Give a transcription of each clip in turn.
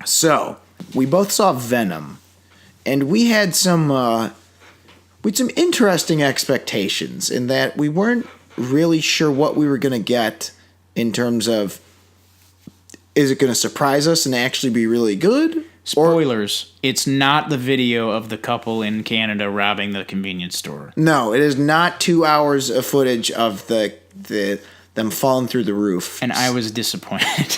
So, we both saw Venom, and we had some interesting expectations in that we weren't really sure what we were going to get in terms of, is it going to surprise us and actually be really good? Spoilers, it's not the video of the couple in Canada robbing the convenience store. No, it is not 2 hours of footage of them falling through the roof. And I was disappointed.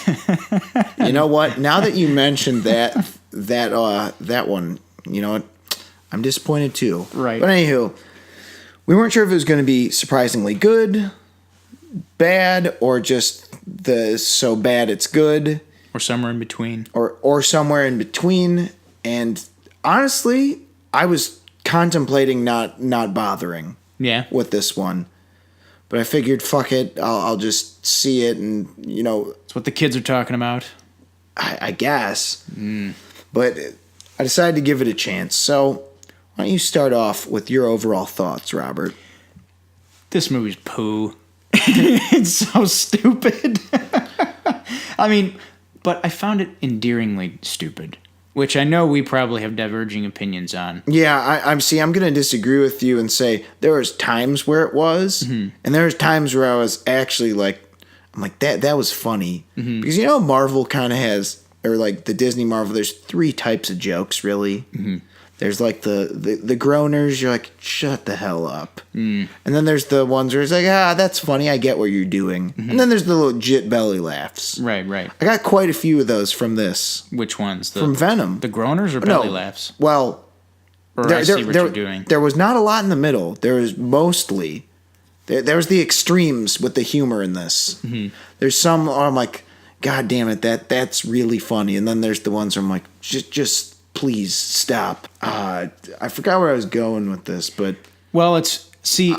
You know what? Now that you mentioned that one, you know what? I'm disappointed too. Right. But anywho, we weren't sure if it was going to be surprisingly good, bad, or just so bad it's good. Or somewhere in between. Or somewhere in between. And honestly, I was contemplating not bothering. Yeah. With this one. But I figured, fuck it, I'll just see it and, you know. It's what the kids are talking about. I guess. But I decided to give it a chance. So, why don't you start off with your overall thoughts, Robert? This movie's poo. It's so stupid. I mean, but I found it endearingly stupid, which I know we probably have diverging opinions on. Yeah, I'm going to disagree with you and say there was times where it was, and there was times where I was actually like, I'm like, that was funny. Because, you know, Marvel kind of has, or like the Disney Marvel, there's 3 types of jokes, really. There's like the groaners, you're like, shut the hell up. And then there's the ones where it's like, that's funny, I get what you're doing. And then there's the legit belly laughs. Right. I got quite a few of those from this. Which ones? From Venom. The groaners or belly laughs? Well, I see what you're doing. There was not a lot in the middle. There was mostly... There was the extremes with the humor in this. There's some where I'm like, God damn it, that's really funny. And then there's the ones where I'm like, just please stop. I forgot where I was going with this, but well, you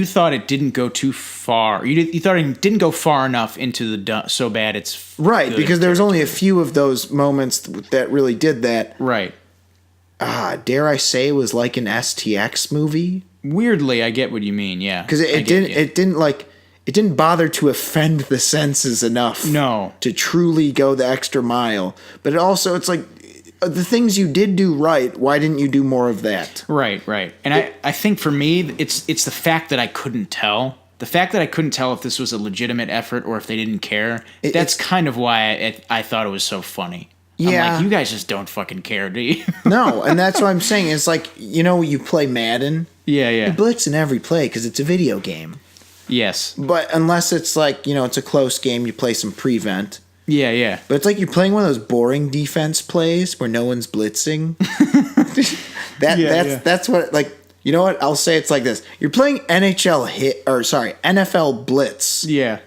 thought it didn't go too far. You thought it didn't go far enough into the so bad it's right good because there was only a few of those moments that really did that. Right. Dare I say it was like an STX movie? Weirdly, I get what you mean. Yeah, because it didn't bother to offend the senses enough. No, to truly go the extra mile. But it's like the things you did do right. Why didn't you do more of that? Right. And I think for me, it's the fact that I couldn't tell. The fact that I couldn't tell if this was a legitimate effort or if they didn't care. That's kind of why I thought it was so funny. Yeah. I'm like, you guys just don't fucking care, do you? No, and that's what I'm saying. It's like, you know, you play Madden. Yeah. You blitz in every play because it's a video game. Yes. But unless it's like, you know, it's a close game, you play some prevent. Yeah. But it's like you're playing one of those boring defense plays where no one's blitzing. That's what, like, you know what? I'll say it's like this. You're playing NFL Blitz. Yeah.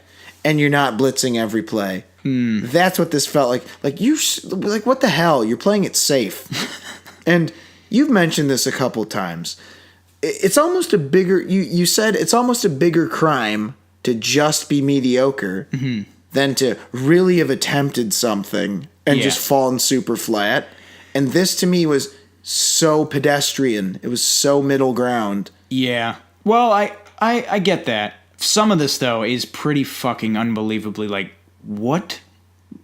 And you're not blitzing every play. That's what this felt like. Like what the hell? You're playing it safe. And you've mentioned this a couple times. It's almost a bigger... You said it's almost a bigger crime to just be mediocre than to really have attempted something and just fallen super flat. And this to me was so pedestrian. It was so middle ground. Yeah. Well, I get that. Some of this, though, is pretty fucking unbelievably like, what?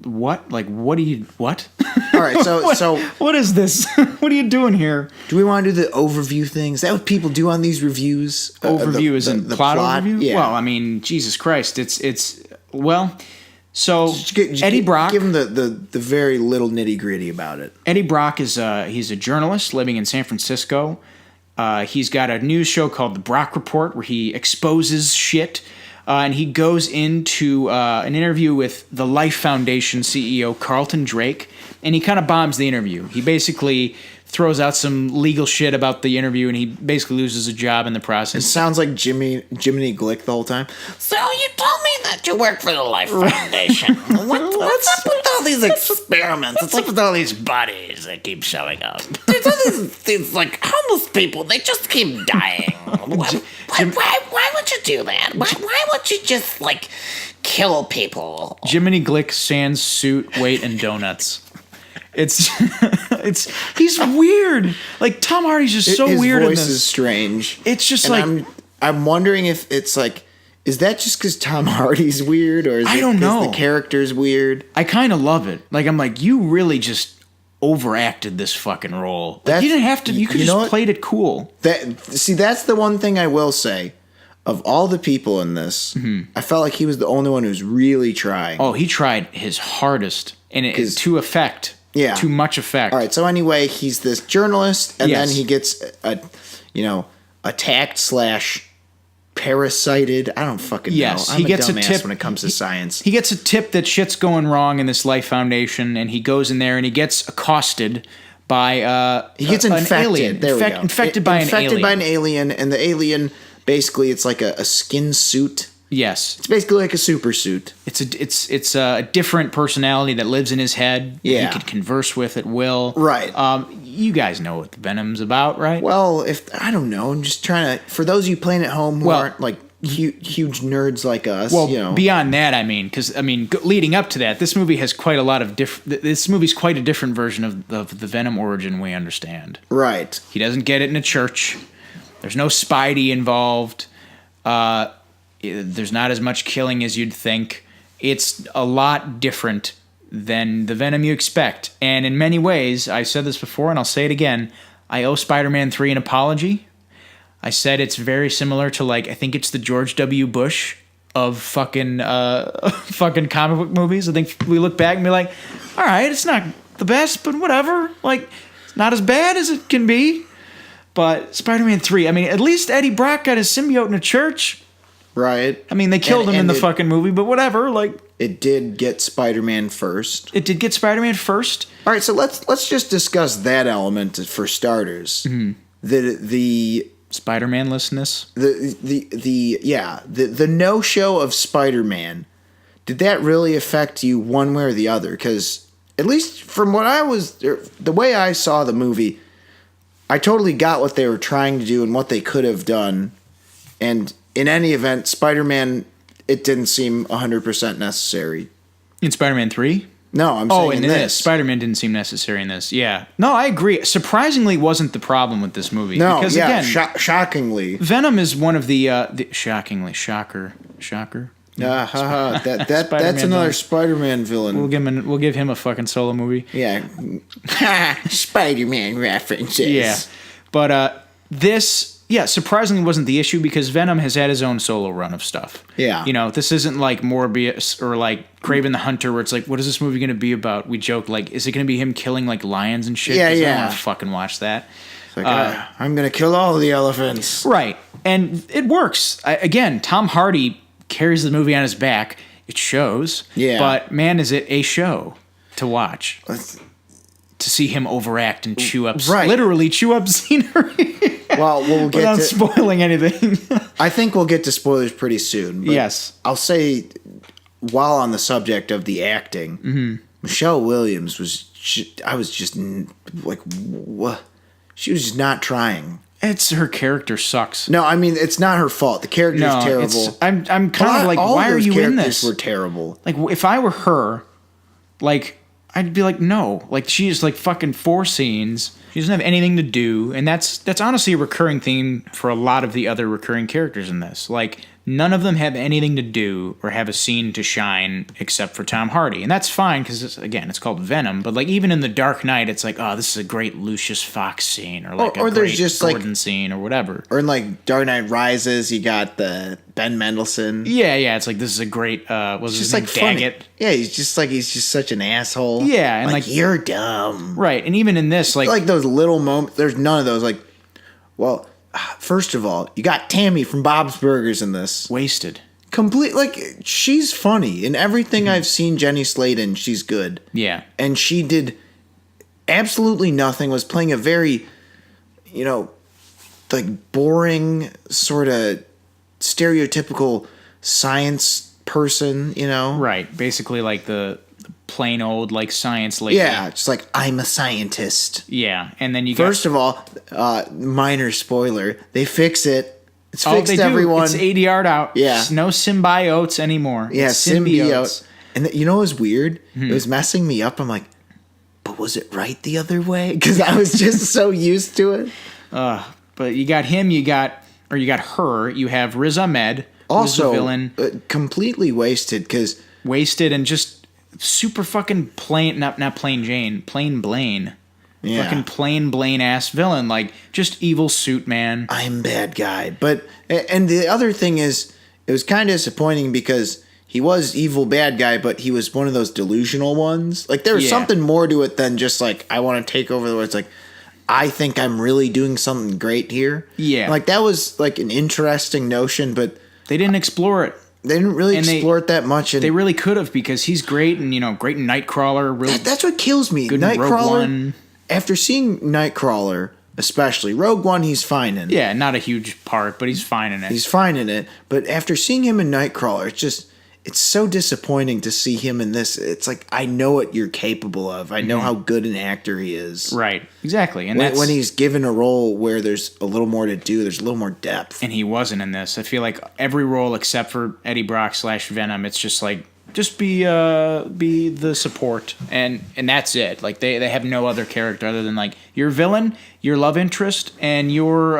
Like, what do you... What? All right, so what is this? What are you doing here? Do we want to do the overview things? Is that what people do on these reviews? Overview is in plot overview? Yeah. Well, I mean, Jesus Christ. So Eddie Brock... Give him the very little nitty-gritty about it. Eddie Brock he's a journalist living in San Francisco. He's got a news show called The Brock Report where he exposes shit. And he goes into an interview with the Life Foundation CEO, Carlton Drake, and he kind of bombs the interview. He basically throws out some legal shit about the interview, and he basically loses a job in the process. It sounds like Jiminy Glick the whole time. So you told me that you work for the Life Foundation. What's up with all these experiments? It's like with all these bodies that keep showing up. There's all these like homeless people. They just keep dying. Why would you do that? Why would you just like kill people? Jiminy Glick sans suit, weight, and donuts. He's weird. Like Tom Hardy's just so weird in this. His voice is strange. It's just and I'm wondering if it's like Is that just because Tom Hardy's weird, or I don't know. Is the character's weird? I kind of love it. Like, I'm like, you really just overacted this fucking role. Like, you didn't have to. You could just played it cool. That's the one thing I will say. Of all the people in this, I felt like he was the only one who's really trying. Oh, he tried his hardest, and to effect. Yeah. Too much effect. All right. So anyway, he's this journalist, and then he gets attacked / parasited. I don't fucking know. Yes, I'm he gets a dumbass tip when it comes to science. He gets a tip that shit's going wrong in this Life Foundation, and he goes in there and he gets accosted by he gets an infected. alien. There we go. Infected by an alien, and the alien basically it's like a skin suit. Yes, it's basically like a super suit. It's a different personality that lives in his head. Yeah, that he can converse with at will. Right. You guys know what the Venom's about, right? Well, I don't know, I'm just trying to. For those of you playing at home who aren't like huge nerds like us. Well, beyond that, because leading up to that, this movie has quite a lot of different. This movie's quite a different version of the Venom origin we understand. Right. He doesn't get it in a church. There's no Spidey involved. There's not as much killing as you'd think. It's a lot different than the Venom you expect. And in many ways, I said this before and I'll say it again, I owe Spider-Man 3 an apology. I said it's very similar to, I think it's the George W. Bush of fucking comic book movies. I think we look back and be like, all right, it's not the best, but whatever. It's not as bad as it can be. But Spider-Man 3, at least Eddie Brock got his symbiote in a church. Right. They killed him in the fucking movie, but whatever. It did get Spider-Man first. It did get Spider-Man first. All right, so let's just discuss that element for starters. Mm-hmm. The Spider-Man-lessness. The no-show of Spider-Man. Did that really affect you one way or the other? Because at least from the way I saw the movie, I totally got what they were trying to do and what they could have done, and in any event, Spider-Man, it didn't seem 100% necessary. In Spider-Man 3? No, I'm saying in this. Spider-Man didn't seem necessary in this, yeah. No, I agree. Surprisingly wasn't the problem with this movie. No, because, again, shockingly. Venom is one of the shocker. That's another Spider-Man villain. We'll give him a fucking solo movie. Yeah. Spider-Man references. Yeah. But this... Yeah, surprisingly wasn't the issue because Venom has had his own solo run of stuff. Yeah. This isn't like Morbius or like Kraven the Hunter where it's like, what is this movie going to be about? We joke, is it going to be him killing like lions and shit? Yeah. I don't want to fucking watch that. It's like, I'm going to kill all the elephants. Right. And it works. Again, Tom Hardy carries the movie on his back. It shows. Yeah. But man, is it a show to watch. To see him overact and literally chew up scenery. Well, we'll get without spoiling anything. I think we'll get to spoilers pretty soon. But yes. I'll say, while on the subject of the acting, Michelle Williams I was just like, what? She was just not trying. Her character sucks. No, it's not her fault. The character's terrible. I'm kind of like, why are you in this? Were terrible. Like, if I were her, I'd be like, no. She is fucking 4 scenes. She doesn't have anything to do, and that's honestly a recurring theme for a lot of the other recurring characters in this. None of them have anything to do or have a scene to shine except for Tom Hardy, and that's fine because it's called Venom. But even in The Dark Knight, it's like, oh, this is a great Lucius Fox scene, or a there's great just Gordon scene, or whatever. Or in Dark Knight Rises, you got the Ben Mendelsohn. Yeah, it's like this is a great. Was his name Daggett? Yeah, he's just such an asshole. Yeah, and you're dumb. Right, and even in this, those little moments, there's none of those. Well, first of all, you got Tammy from Bob's Burgers in this. Wasted. She's funny. In everything I've seen Jenny Slate in, she's good. Yeah. And she did absolutely nothing, was playing a very, boring, sort of stereotypical science person, Right. Basically the plain old science lady. Yeah, just I'm a scientist. Yeah, and then First of all, minor spoiler, they fix it. It's fixed, everyone. It's 80 yard out. Yeah. It's no symbiotes anymore. Yeah, symbiotes. And you know what was weird? It was messing me up. I'm like, but was it right the other way? Because I was just so used to it. But you got him, you got her, you have Riz Ahmed, also villain. Completely wasted because Wasted and just super fucking plain, not plain Jane, plain Blaine. yeah. Fucking plain Blaine ass villain, like just evil suit man. I'm bad guy. But and the other thing is, it was kind of disappointing because he was evil bad guy, but he was one of those delusional ones. Like there was something more to it than just like I want to take over the world. It's like I think I'm really doing something great here. Yeah, like that was like an interesting notion, but they didn't explore it. They didn't really explore it that much. And they really could have because he's great and great in Nightcrawler. Really, that's what kills me. Good in Rogue One. After seeing Nightcrawler, especially Rogue One, he's fine in. Yeah, not a huge part, but he's fine in it. He's fine in it. But after seeing him in Nightcrawler, it's so disappointing to see him in this. It's like I know what you're capable of. I know how good an actor he is. Right, exactly. And when he's given a role where there's a little more to do, there's a little more depth. And he wasn't in this. I feel like every role except for Eddie Brock / Venom, it's just like just be the support and that's it. Like they have no other character other than like your villain, your love interest, and your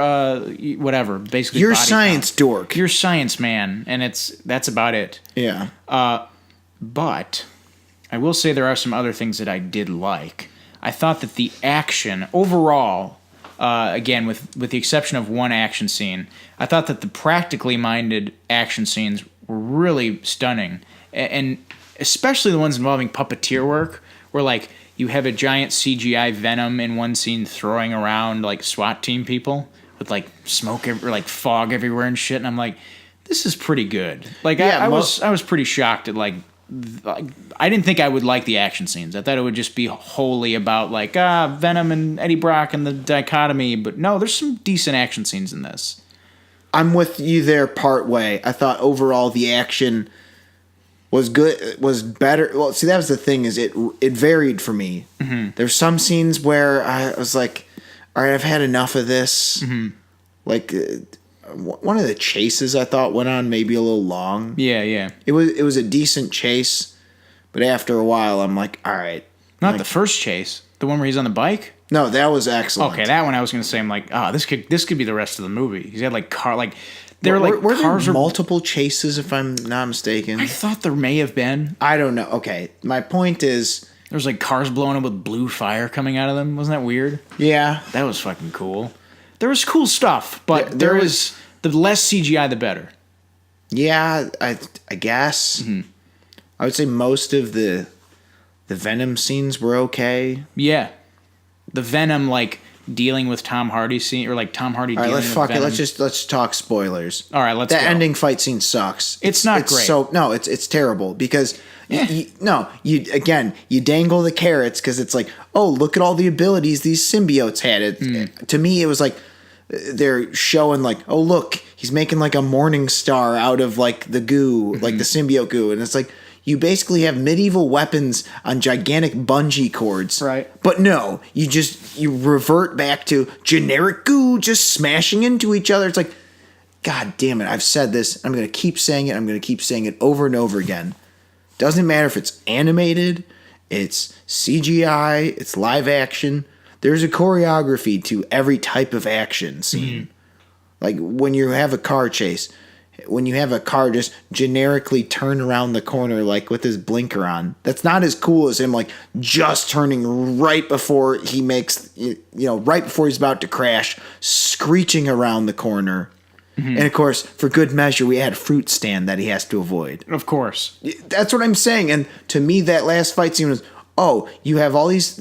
whatever. Basically, your science dork, your science man, and that's about it. Yeah. But I will say there are some other things that I did like. I thought that the action overall, again with the exception of one action scene, I thought that the practically minded action scenes were really stunning. And especially the ones involving puppeteer work, where like you have a giant CGI Venom in one scene throwing around like SWAT team people with like smoke or like fog everywhere and shit, and I'm like, this is pretty good. Like I was pretty shocked at like I didn't think I would like the action scenes. I thought it would just be wholly about like Venom and Eddie Brock and the dichotomy, but no, there's some decent action scenes in this. I'm with you there part way. I thought overall the action was good, was better. Well, see, that was the thing, is it varied for me. Mm-hmm. There's some scenes where I was like, all right, I've had enough of this. Mm-hmm. Like one of the chases I thought went on maybe a little long. Yeah. It was a decent chase, but after a while I'm like, all right. Not the first chase, the one where he's on the bike. No, that was excellent. Okay, that one I was gonna say, I'm like, this could be the rest of the movie. He's had like There were there multiple chases, if I'm not mistaken? I thought there may have been. I don't know. Okay, my point is, there was like cars blowing up with blue fire coming out of them. Wasn't that weird? Yeah, that was fucking cool. There was cool stuff, but there was the less CGI, the better. Yeah, I guess. Mm-hmm. I would say most of the Venom scenes were okay. Yeah, the Venom dealing with Tom Hardy scene, or like Tom Hardy dealing with Venom. Let's talk spoilers. All right, let's go. The ending fight scene sucks. It's not great. So no, it's terrible because you dangle the carrots because it's like, oh, look at all the abilities these symbiotes had. To me, it was like they're showing like, oh, look, he's making like a morning star out of like the goo, like the symbiote goo, and it's like, you basically have medieval weapons on gigantic bungee cords. Right. But no, you revert back to generic goo just smashing into each other. It's like, God damn it, I've said this. I'm going to keep saying it. I'm going to keep saying it over and over again. Doesn't matter if it's animated, it's CGI, it's live action. There's a choreography to every type of action scene. Mm-hmm. Like when you have a car chase, when you have a car just generically turn around the corner like with his blinker on, that's not as cool as him like just turning right before he makes, right before he's about to crash, screeching around the corner. Mm-hmm. And of course, for good measure, we had a fruit stand that he has to avoid. Of course. That's what I'm saying. And to me, that last fight scene was, you have these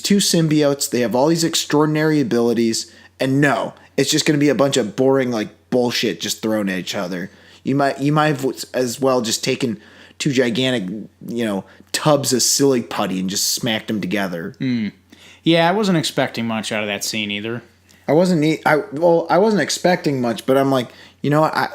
two symbiotes, they have all these extraordinary abilities, and no, it's just going to be a bunch of boring bullshit just thrown at each other. You might have as well just taken two gigantic, tubs of silly putty and just smacked them together. Yeah, I wasn't expecting much out of that scene either. I wasn't expecting much, but I'm like,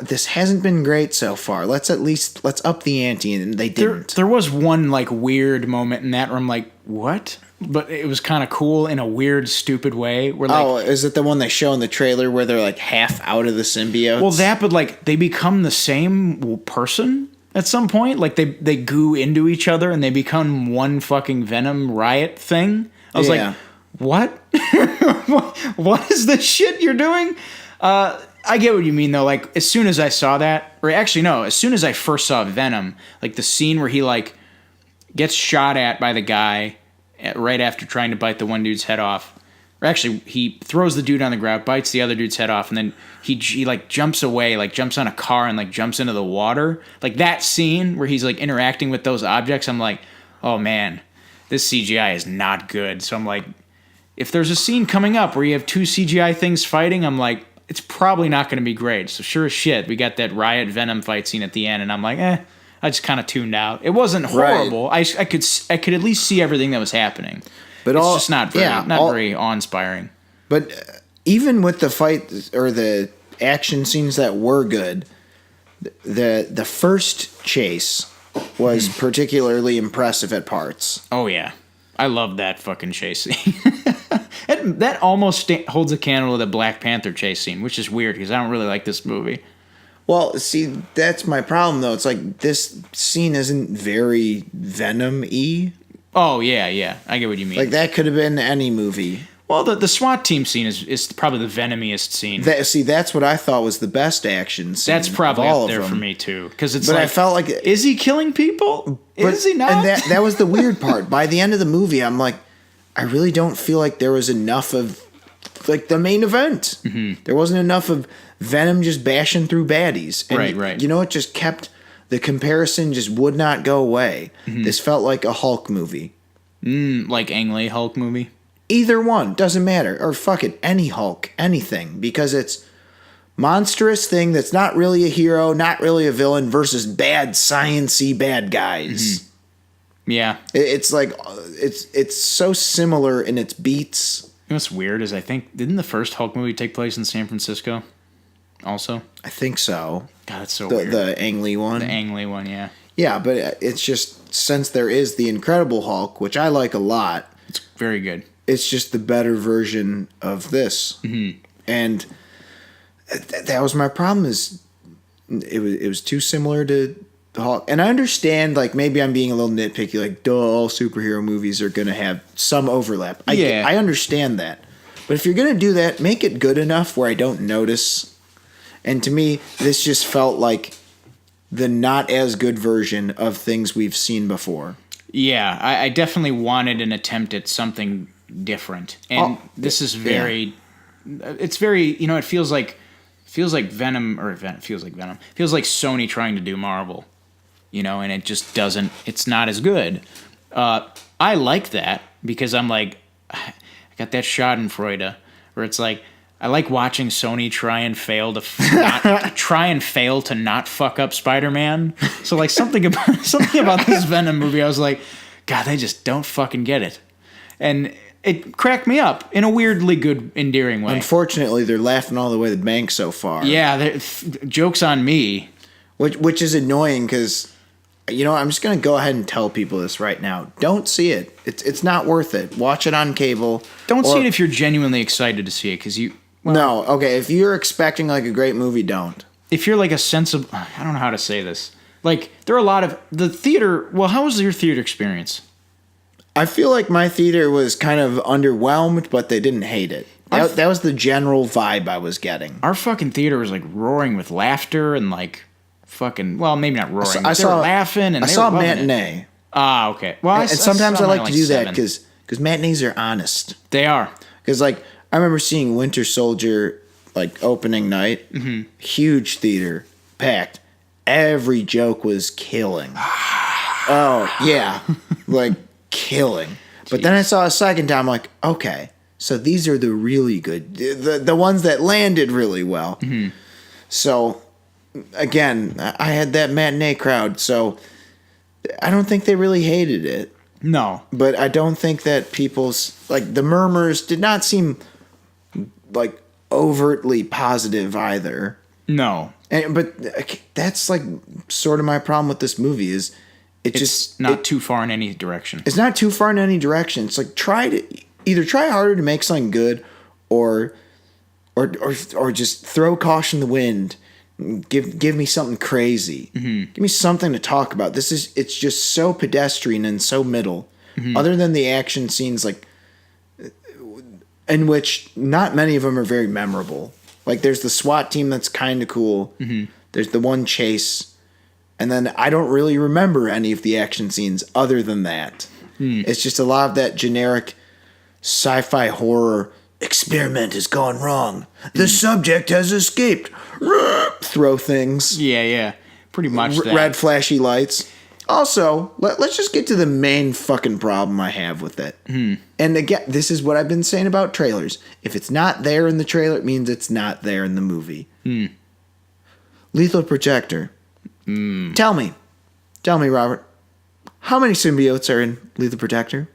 this hasn't been great so far. Let's up the ante, and they didn't. There was one weird moment in that where I'm like, what? But it was kind of cool in a weird, stupid way. Where is it the one they show in the trailer where they're half out of the symbiotes? Well, but they become the same person at some point. They goo into each other and they become one fucking Venom riot thing. I was like, what? What is this shit you're doing? I get what you mean though. Like as soon as I saw that, or actually no, as soon as I first saw Venom, like the scene where he like gets shot at by the guy right after trying to bite the one dude's head off. Or actually, he throws the dude on the ground, bites the other dude's head off, and then he like jumps away, like jumps on a car and like jumps into the water. Like that scene where he's like interacting with those objects, I'm like, oh man, this CGI is not good. So I'm like, if there's a scene coming up where you have two CGI things fighting, I'm like, it's probably not going to be great. So sure as shit, we got that Riot Venom fight scene at the end, and I'm like, I just kind of tuned out. It wasn't horrible. Right. I could at least see everything that was happening. But it's just not very awe-inspiring. But even with the fight or the action scenes that were good, the first chase was particularly impressive at parts. Oh yeah, I love that fucking chase scene. that almost holds a candle to the Black Panther chase scene, which is weird because I don't really like this movie. Well, see, that's my problem though. It's like this scene isn't very Venom-y. Oh, yeah. I get what you mean. Like, that could have been any movie. Well, the SWAT team scene is probably the venomiest scene. That's what I thought was the best action scene. That's probably up there for me, too. But I felt like... Is he killing people? Is he not? And that was the weird part. By the end of the movie, I'm like, I really don't feel like there was enough of, like, the main event. Mm-hmm. There wasn't enough of Venom just bashing through baddies. And right. You know, it just kept... The comparison just would not go away. Mm-hmm. This felt like a Hulk movie. Like Ang Lee Hulk movie? Either one. Doesn't matter. Or fuck it. Any Hulk. Anything. Because it's monstrous thing that's not really a hero, not really a villain, versus bad, science-y bad guys. Mm-hmm. Yeah. It's like... It's so similar in its beats. You know what's weird is I think... Didn't the first Hulk movie take place in San Francisco? Also? I think so. God, that's so weird. The Ang Lee one? The Ang Lee one, yeah. Yeah, but it's just, since there is the Incredible Hulk, which I like a lot. It's very good. It's just the better version of this. Mm-hmm. And that was my problem, is it was too similar to the Hulk. And I understand, like, maybe I'm being a little nitpicky, like, duh, all superhero movies are going to have some overlap. I understand that. But if you're going to do that, make it good enough where I don't notice. And to me, this just felt like the not as good version of things we've seen before. Yeah, I definitely wanted an attempt at something different. And this is very... Yeah. It's very... You know, it feels like Venom... feels like Venom. Feels like Sony trying to do Marvel. You know, and it just doesn't... It's not as good. I like that because I'm like... I got that Schadenfreude where it's like... I like watching Sony try and fail to not fuck up Spider-Man. So like something about this Venom movie, I was like, God, they just don't fucking get it, and it cracked me up in a weirdly good, endearing way. Unfortunately, they're laughing all the way to the bank so far. Yeah, joke's on me. Which is annoying because, you know, I'm just gonna go ahead and tell people this right now. Don't see it. It's not worth it. Watch it on cable. Don't see it if you're genuinely excited to see it because you. Well, no, okay. If you're expecting like a great movie, don't. If you're like a sensible, I don't know how to say this. Like there are a lot of the theater. Well, how was your theater experience? I feel like my theater was kind of underwhelmed, but they didn't hate it. That was the general vibe I was getting. Our fucking theater was like roaring with laughter and like fucking. Well, maybe not roaring. They were laughing and I saw Matinee. Ah, okay. Well, and sometimes I like to do that because matinees are honest. They are. Because like. I remember seeing Winter Soldier, like, opening night. Mm-hmm. Huge theater. Packed. Every joke was killing. Oh, yeah. Like, killing. But then I saw a second time, like, okay, so these are the really good, the ones that landed really well. Mm-hmm. So, again, I had that matinee crowd, so I don't think they really hated it. No. But I don't think that people's, like, the murmurs did not seem... like overtly positive either. No. But that's like sort of my problem with this movie is it's just not too far in any direction. It's not too far in any direction. It's like try harder to make something good or just throw caution to the wind. Give me something crazy. Mm-hmm. Give me something to talk about. It's just so pedestrian and so middle. Mm-hmm. Other than the action scenes, like in which not many of them are very memorable. Like, there's the SWAT team that's kind of cool. Mm-hmm. There's the one chase. And then I don't really remember any of the action scenes other than that. It's just a lot of that generic sci-fi horror. Experiment has gone wrong. The subject has escaped. Throw things. Yeah. Pretty much that. Red flashy lights. Also, let's just get to the main fucking problem I have with it. And again, this is what I've been saying about trailers. If it's not there in the trailer, it means it's not there in the movie. Lethal Protector. Tell me, Robert, how many symbiotes are in Lethal Protector?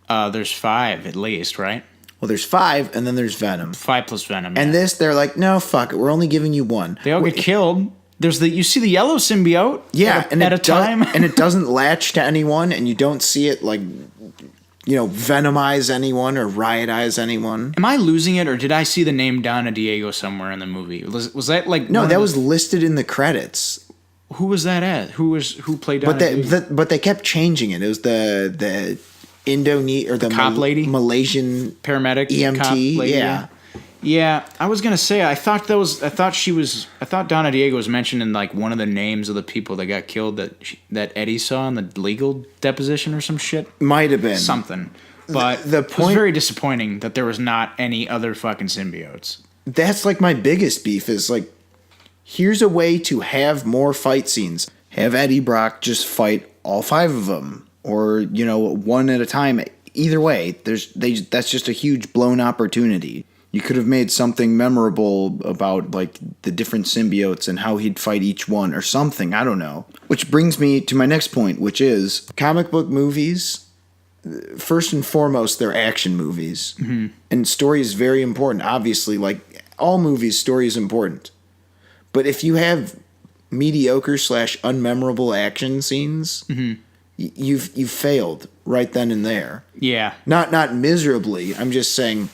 There's 5 at least, right? Well, there's 5, and then there's Venom. 5 plus Venom. And this, they're like, no, fuck it. We're only giving you 1. They all get killed. You see the yellow symbiote? Yeah, at a time. And it doesn't latch to anyone, and you don't see it, like, venomize anyone or riotize anyone. Am I losing it, or did I see the name Donna Diego somewhere in the movie? Was that like... No, that was listed in the credits. Who was that as? Who played Donna Diego? But they kept changing it. It was the Indonesia or the cop lady? Malaysian paramedic EMT. Cop lady, yeah. I was gonna say I thought Donna Diego was mentioned in like one of the names of the people that got killed that Eddie saw in the legal deposition or some shit. Might have been something, but the it was very disappointing that there was not any other fucking symbiotes. That's like my biggest beef is like, here's a way to have more fight scenes. Have Eddie Brock just fight all 5 of them. Or, one at a time. Either way, that's just a huge blown opportunity. You could have made something memorable about, like, the different symbiotes and how he'd fight each one or something. I don't know. Which brings me to my next point, which is comic book movies, first and foremost, they're action movies. Mm-hmm. And story is very important. Obviously, like, all movies, story is important. But if you have mediocre / unmemorable action scenes... Mm-hmm. You've failed right then and there. Yeah. Not miserably. I'm just saying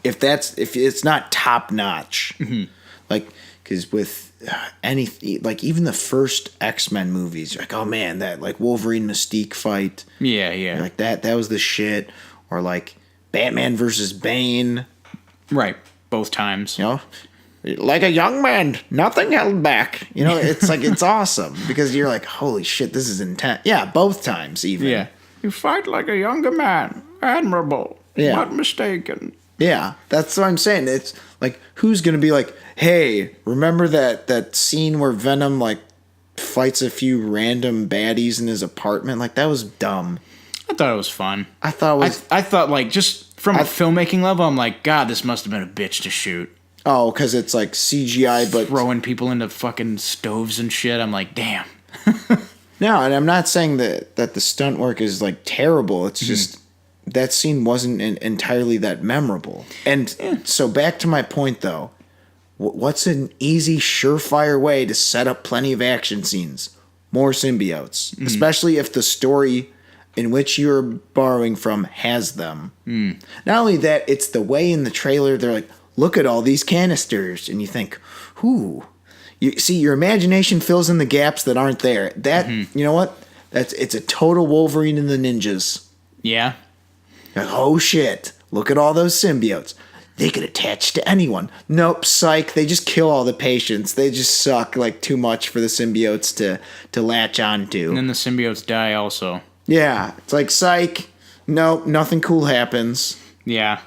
if it's not top notch, like because with even the first X-Men movies, you're like, oh man, that like Wolverine Mystique fight. Yeah. You're like that was the shit. Or like Batman versus Bane. Right. Both times. Like a young man, nothing held back. It's like, it's awesome because you're like, holy shit, this is intense. Yeah, both times even. Yeah. You fight like a younger man. Admirable. Yeah. Not mistaken. Yeah, that's what I'm saying. It's like, who's going to be like, hey, remember that scene where Venom like fights a few random baddies in his apartment? Like, that was dumb. I thought it was fun. I thought like, just from a filmmaking level, I'm like, God, this must have been a bitch to shoot. Oh, because it's like CGI, but throwing people into fucking stoves and shit. I'm like, damn. No, and I'm not saying that the stunt work is like terrible. It's just that scene wasn't entirely that memorable. And so back to my point, though. What's an easy, surefire way to set up plenty of action scenes? More symbiotes, especially if the story in which you're borrowing from has them. Not only that, it's the way in the trailer they're like, look at all these canisters, and you think, who? You see, your imagination fills in the gaps that aren't there. That you know what? It's a total Wolverine and the Ninjas. Yeah. Like, oh shit! Look at all those symbiotes. They could attach to anyone. Nope, psych. They just kill all the patients. They just suck like too much for the symbiotes to latch onto. And then the symbiotes die also. Yeah, it's like psych. Nope, nothing cool happens. Yeah.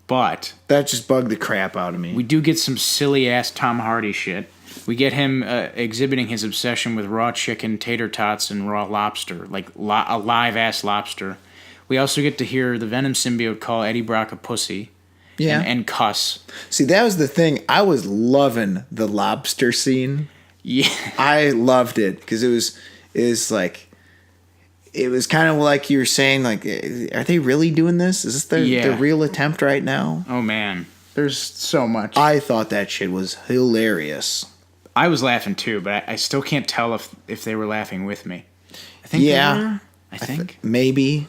But that just bugged the crap out of me. We do get some silly ass Tom Hardy shit. We get him exhibiting his obsession with raw chicken, tater tots, and raw lobster, like a live ass lobster. We also get to hear the Venom symbiote call Eddie Brock a pussy. Yeah. And cuss. See, that was the thing. I was loving the lobster scene. Yeah. I loved it because it was like. It was kind of like you were saying, like, are they really doing this? Is this their real attempt right now? Oh, man. There's so much. I thought that shit was hilarious. I was laughing, too, but I still can't tell if they were laughing with me. I think they were. I think. Maybe.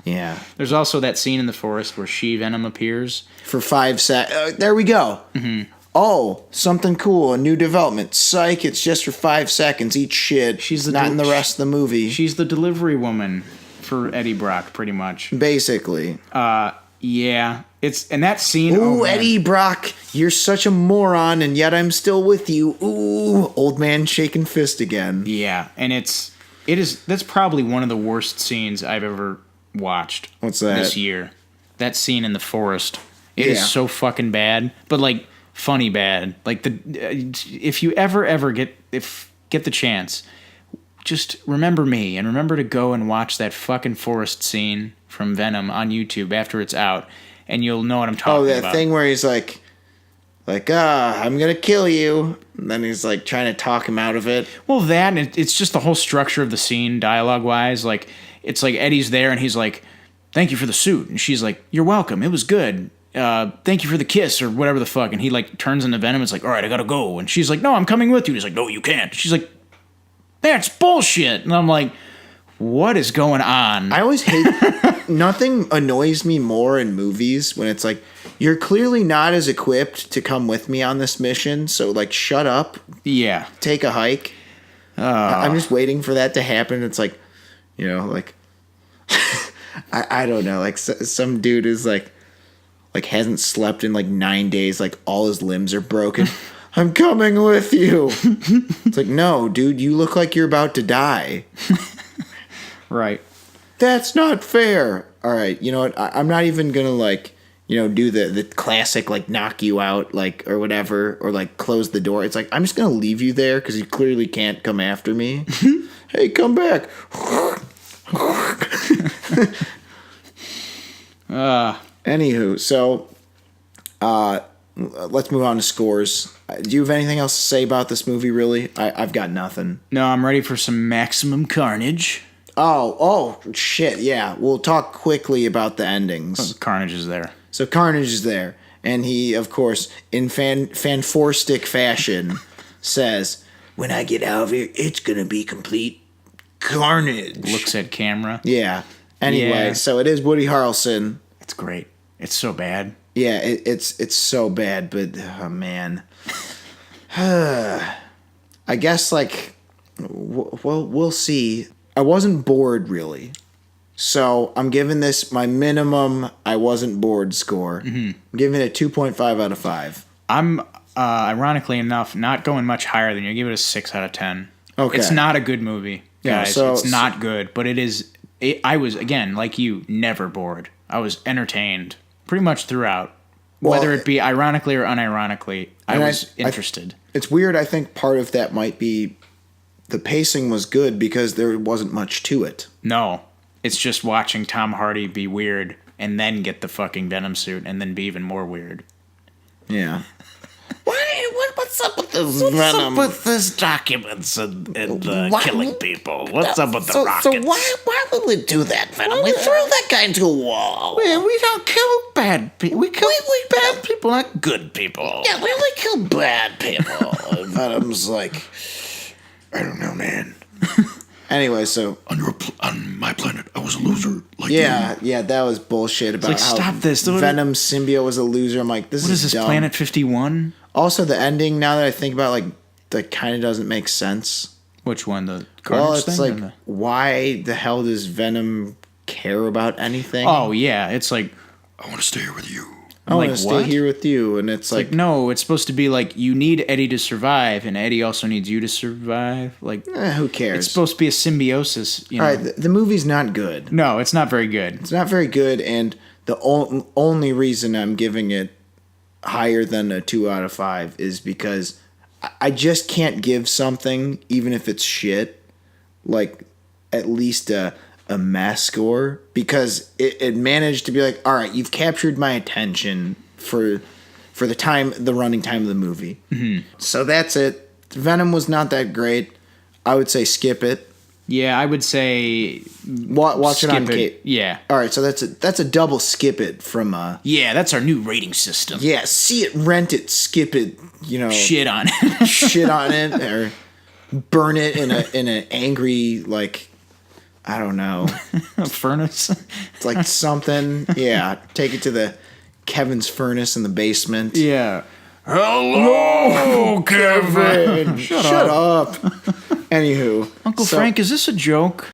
Yeah. There's also that scene in the forest where She-Venom appears. For 5 seconds. There we go. Mm-hmm. Oh, something cool, a new development. Psych, it's just for 5 seconds. Eat shit. She's not in the rest of the movie. She's the delivery woman for Eddie Brock, pretty much. Basically. Yeah, and that scene. Ooh, man. Eddie Brock, you're such a moron, and yet I'm still with you. Ooh, old man shaking fist again. Yeah, and that's probably one of the worst scenes I've ever watched. What's that? This year, that scene in the forest. It is Yeah. so fucking bad, but like funny bad. Like if you ever get the chance, just remember me and remember to go and watch that fucking forest scene from Venom on YouTube after it's out, and you'll know what I'm talking about. Oh, that thing where he's like, I'm gonna kill you. And then he's like trying to talk him out of it. Well, that and it's just the whole structure of the scene, dialogue wise. Like it's like Eddie's there and he's like, "Thank you for the suit," and she's like, "You're welcome. It was good. Thank you for the kiss," or whatever the fuck. And he like turns into Venom. It's like, "All right, I gotta go." And she's like, "No, I'm coming with you." And he's like, "No, you can't." She's like, "That's bullshit." And I'm like, what is going on? I always hate. Nothing annoys me more in movies when it's like, you're clearly not as equipped to come with me on this mission, so like shut up, Yeah. take a hike. I'm just waiting for that to happen. It's like, like I don't know, like some dude is like hasn't slept in like 9 days, like all his limbs are broken. I'm coming with you. It's like, no, dude, you look like you're about to die. Right. That's not fair. All right, you know what? I'm not even gonna like, do the classic like knock you out like or whatever or like close the door. It's like I'm just gonna leave you there because you clearly can't come after me. Hey, come back. Anywho, so let's move on to scores. Do you have anything else to say about this movie? Really, I've got nothing. No, I'm ready for some maximum carnage. Oh, shit, yeah. We'll talk quickly about the endings. Carnage is there. So Carnage is there, and he, of course, in fanforstic fashion, says, "When I get out of here, it's gonna be complete carnage." Looks at camera. Yeah. Anyway, Yeah. so it is Woody Harrelson. It's great. It's so bad. Yeah, it's so bad, but oh, man. I guess like, well, we'll see. I wasn't bored really, so I'm giving this my minimum I wasn't bored score. I'm giving it a 2.5 out of 5. I'm ironically enough not going much higher than you. I give it a 6 out of 10. Okay. It's not a good movie, Yeah, guys. so- it's not good, but it is. I was again like you, never bored. I was entertained pretty much throughout, whether it be ironically or unironically. I was interested. It's weird. I think part of that might be the pacing was good because there wasn't much to it. No, it's just watching Tom Hardy be weird and then get the fucking Venom suit and then be even more weird. Yeah. What's up with this Venom? What's up with this documents and killing people? What's up with the rockets? So why would we do that, Venom? We threw that guy into a wall. We don't kill bad people. We kill bad people, not good people. Yeah, we only kill bad people. Venom's like, I don't know, man. Anyway, so on my planet, I was a loser. Like yeah, that was bullshit about like, how stop this. Venom symbiote was a loser. I'm like, this What is this, dumb. Planet 51? Also, the ending. Now that I think about, it, that kind of doesn't make sense. Which one? The Carnage Well, it's thing? like, why the hell does Venom care about anything? Oh, yeah. It's like, I want to stay here with you. I want to like, stay what? here with you, and it's like, no, it's supposed to be like, you need Eddie to survive, and Eddie also needs you to survive. Like, who cares? it's supposed to be a symbiosis, you know? All right, the movie's not good. No, it's not very good. It's not very good, and the only reason I'm giving it higher than a 2 out of 5 is because I just can't give something, even if it's shit, like at least a mass score, because it managed to be like, all right, you've captured my attention for the running time of the movie. Mm-hmm. So that's it. Venom was not that great. I would say skip it. Yeah, I would say Watch it on skip Kate. Yeah. All right, so that's a double skip it from Yeah, that's our new rating system. yeah, see it, rent it, skip it, Shit on it. shit on it, or burn it in an angry, like, I don't know, A furnace. it's like something. Yeah, take it to the Kevin's furnace in the basement. Yeah. Hello, Kevin. Shut up. Anywho, Uncle so- Frank, is this a joke?